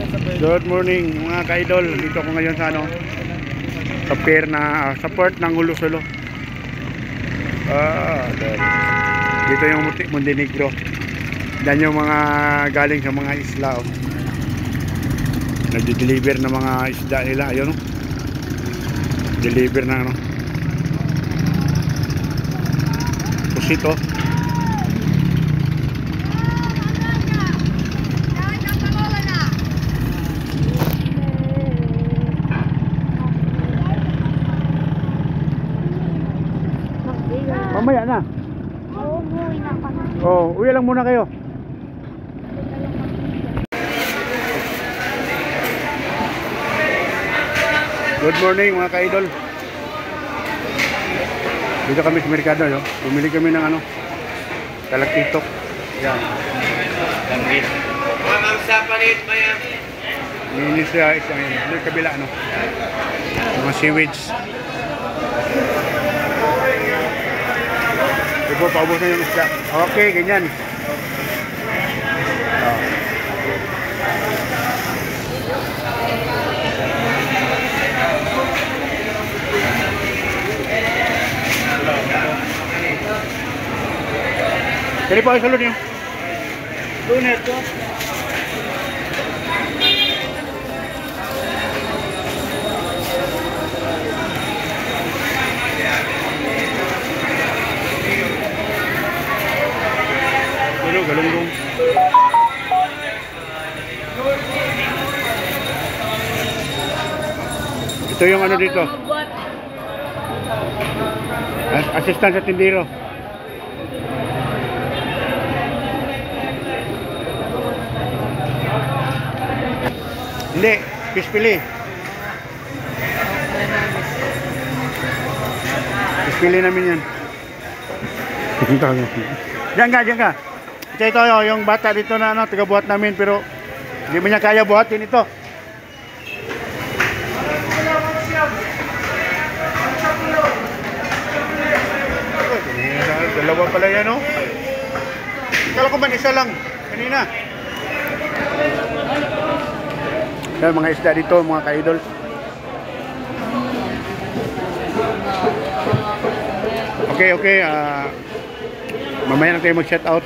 Good morning mga ka-idol. Dito ako ngayon sa sa pier na sa port ng Hulo-Sulo. Dito yung Montenegro. Yan yung mga galing sa mga isla. Nagde-deliver ng mga isda nila. Ayun, deliver na pusito. Mamaya na. Oo, uwi na kami. Oh, uwi lang muna kayo. Good morning mga ka-idol. Dito kami sa merkado, yo. Bumili kami ng talaktitok. Yan. Tanggit. Mamang sapalit maya. Linis siya isang yung kabila mga seaweeds. Ito, paubos na yung isda. Okay, ganyan. Jadi po, salud niyo. Lunes ko. Galunggong. Ito yung dito. Assistant sa tindero. Hindi, pispili. Pispili namin yan. Diyan ka. Ito yung bata dito na taga-buhat namin pero hindi mo niya kaya buhatin ito. Dalawa pala yan, no? Kala ko man isa lang kanina. Yan mga isda dito mga ka-idol. Okay. Mamaya na tayo mag-shout out.